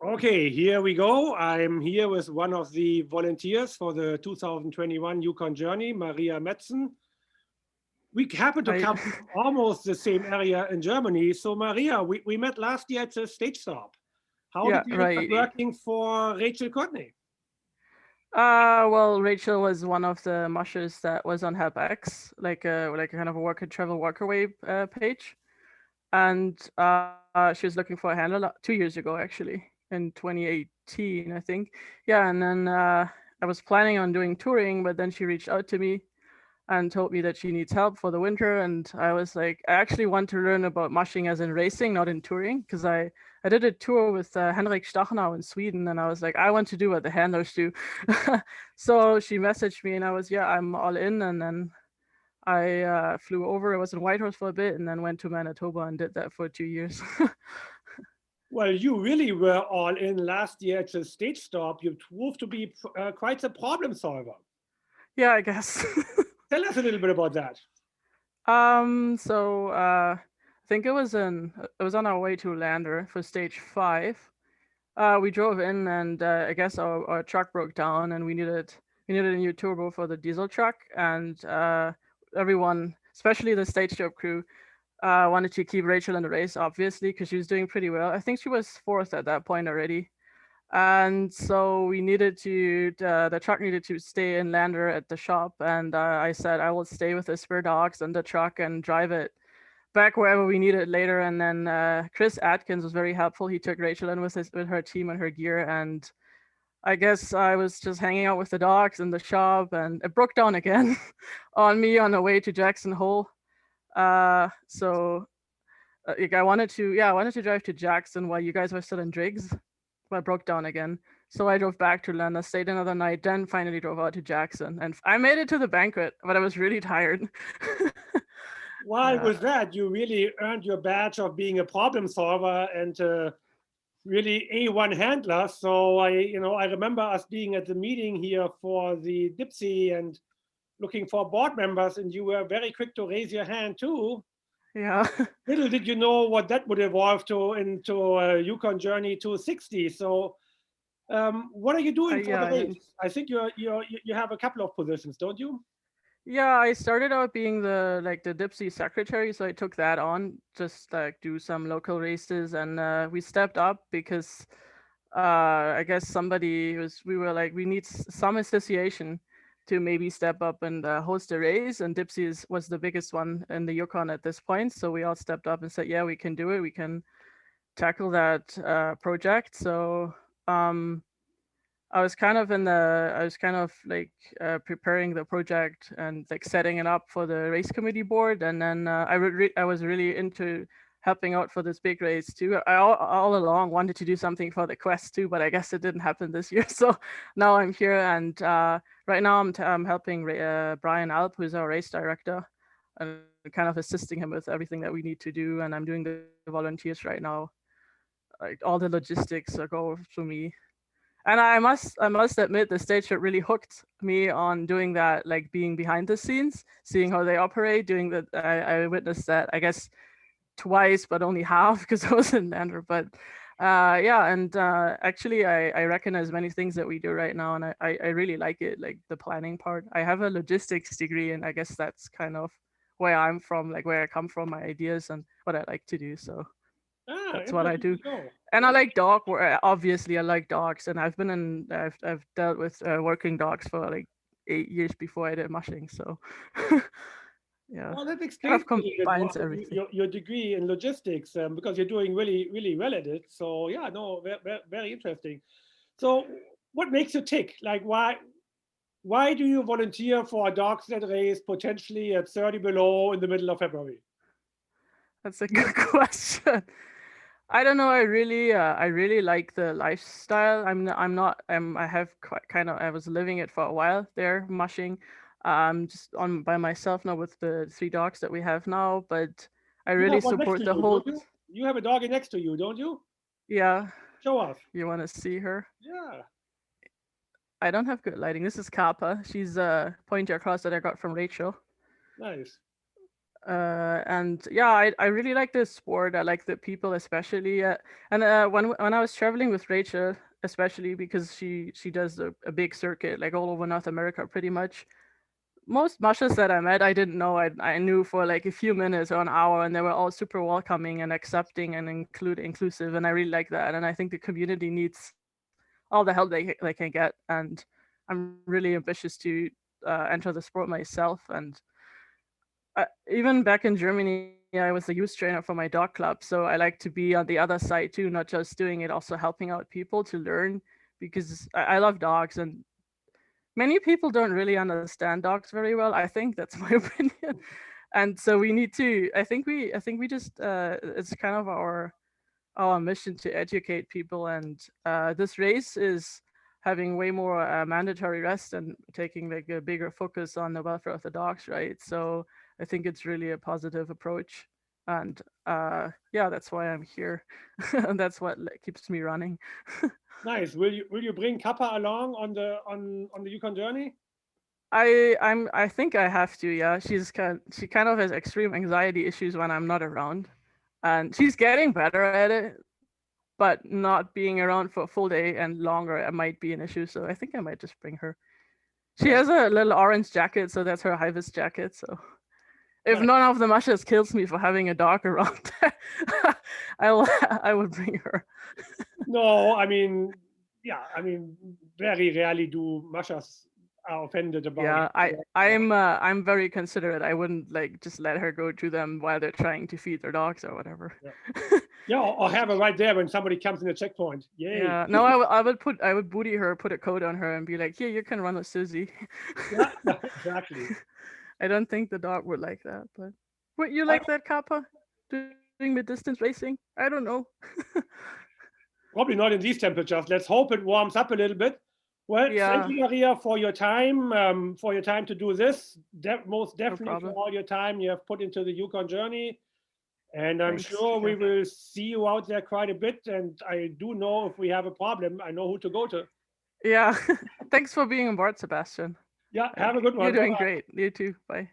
Okay, here we go. I'm here with one of the volunteers for the 2021 Yukon journey, Maria Metzen. We happen to I come from almost the same area in Germany. So Maria, we met last year at the stage stop. How did yeah, you end up right. working for Rachel Courtney? Well, Rachel was one of the mushers that was on HelpX, like a kind of a work and travel workaway page, and she was looking for a handler 2 years ago, actually, in 2018, I think. Yeah, and then I was planning on doing touring, but then she reached out to me and told me that she needs help for the winter. And I was like, I actually want to learn about mushing as in racing, not in touring, because I did a tour with Henrik Stachenau in Sweden, and I was like, I want to do what the handlers do. So she messaged me, and I was, yeah, I'm all in. And then I flew over. I was in Whitehorse for a bit, and then went to Manitoba and did that for 2 years. Well, you really were all in last year at the stage stop. You proved to be quite a problem solver. Yeah, I guess. Tell us a little bit about that. I think it was on our way to Lander for stage 5. We drove in, and I guess our truck broke down, and we needed a new turbo for the diesel truck. And everyone, especially the stage job crew, wanted to keep Rachel in the race, obviously, because she was doing pretty well. I think she was fourth at that point already. And so the truck needed to stay in Lander at the shop. And I said, I will stay with the spare dogs and the truck and drive it back wherever we need it later. And then Chris Atkins was very helpful. He took Rachel in with her team and her gear. And I guess I was just hanging out with the dogs in the shop, and it broke down again on me on the way to Jackson Hole. I wanted to drive to Jackson while you guys were still in Driggs, but I broke down again. So I drove back to London, stayed another night, then finally drove out to Jackson. And I made it to the banquet, but I was really tired. Why Yeah. was that? You really earned your badge of being a problem solver and really A1 handler. So I remember us being at the meeting here for the Dipsy and looking for board members, and you were very quick to raise your hand too. Yeah. Little did you know what that would evolve to into a Yukon Journey 260. So, what are you doing for Yeah, the I didn't. race? I think you have a couple of positions, don't you? Yeah, I started out being the Dipsy secretary, so I took that on, just like do some local races, and we stepped up because I guess we were like, we need some association to maybe step up and host a race, and was the biggest one in the Yukon at this point, so we all stepped up and said, yeah, we can do it, we can tackle that project. So um I was kind of like preparing the project and like setting it up for the race committee board, and then I was really into helping out for this big race too. I all along wanted to do something for the quest too, but I guess it didn't happen this year. So now I'm here, and right now I'm helping Brian Alp, who's our race director, and kind of assisting him with everything that we need to do. And I'm doing the volunteers right now. Like all the logistics go through me, and I must admit the stage show really hooked me on doing that, like being behind the scenes, seeing how they operate, doing that. I witnessed that, I guess, twice, but only half because I was in Lander. But yeah, and actually I recognize many things that we do right now, and I really like it, like the planning part. I have a logistics degree, and I guess that's kind of where I'm from, like where I come from, my ideas and what I like to do. So Ah, that's what I interesting do. to know. And I Yeah. like obviously I like dogs, and I've dealt with working dogs for like 8 years before I did mushing. So yeah, Well, that kind explains of a little bit combines everything. your degree in logistics because you're doing really, really well at it. So, yeah, no, very interesting. So, what makes you tick? Like, why do you volunteer for a dog sled race potentially at 30 below in the middle of February? That's a good question. I don't know. I really like the lifestyle. I have quite kind of. I was living it for a while there, mushing. Just on by myself now with the 3 dogs that we have now. But I You really have one next support to the you, whole. don't you? You have a doggy next to you, don't you? Yeah, Show us. you want to see her? Yeah, I don't have good lighting. This is Kappa. She's a pointer cross that I got from Rachel. nice. And yeah, I really like this sport. I like the people, especially. And when I was traveling with Rachel, especially because she does a big circuit like all over North America, pretty much. Most mushers that I met, I didn't know. I knew for like a few minutes or an hour, and they were all super welcoming and accepting and inclusive, and I really like that. And I think the community needs all the help they can get. And I'm really ambitious to enter the sport myself. And even back in Germany, I was a youth trainer for my dog club, so I like to be on the other side too, not just doing it, also helping out people to learn, because I love dogs, and many people don't really understand dogs very well. I think that's my opinion, and so we need to. I think we just it's kind of our mission to educate people, and this race is having way more mandatory rest and taking like a bigger focus on the welfare of the dogs, right? So I think it's really a positive approach, and yeah, that's why I'm here, and that's what keeps me running. Nice. Will you bring Kappa along on the Yukon journey? I think I have to. Yeah, she kind of has extreme anxiety issues when I'm not around, and she's getting better at it. But not being around for a full day and longer, it might be an issue. So I think I might just bring her. She Nice. has a little orange jacket, so that's her high vis jacket. So if Nice. none of the mushes kills me for having a dog around, I will bring her. No, I mean, yeah, I mean, very rarely do mushers are offended about Yeah, it. I'm very considerate. I wouldn't like just let her go to them while they're trying to feed their dogs or whatever. Yeah, yeah, or have her right there when somebody comes in the checkpoint. Yay. Yeah, no, I would booty her, put a coat on her, and be like, "Here, you can run with Susie." Yeah, exactly. I don't think the dog would like that, but would you I, like that, Kappa? Doing mid-distance racing? I don't know. probably not in these temperatures. Let's hope it warms up a little bit. Well, thank Yeah, you, Maria, for your time to do this. Most no definitely for problem. all your time you have put into the Yukon journey. And I'm Thanks. sure we Yeah. will see you out there quite a bit. And I do know if we have a problem, I know who to go to. Yeah. Thanks for being on board, Sebastian. Yeah, have a good You're one. doing Bye-bye. great. You too. Bye.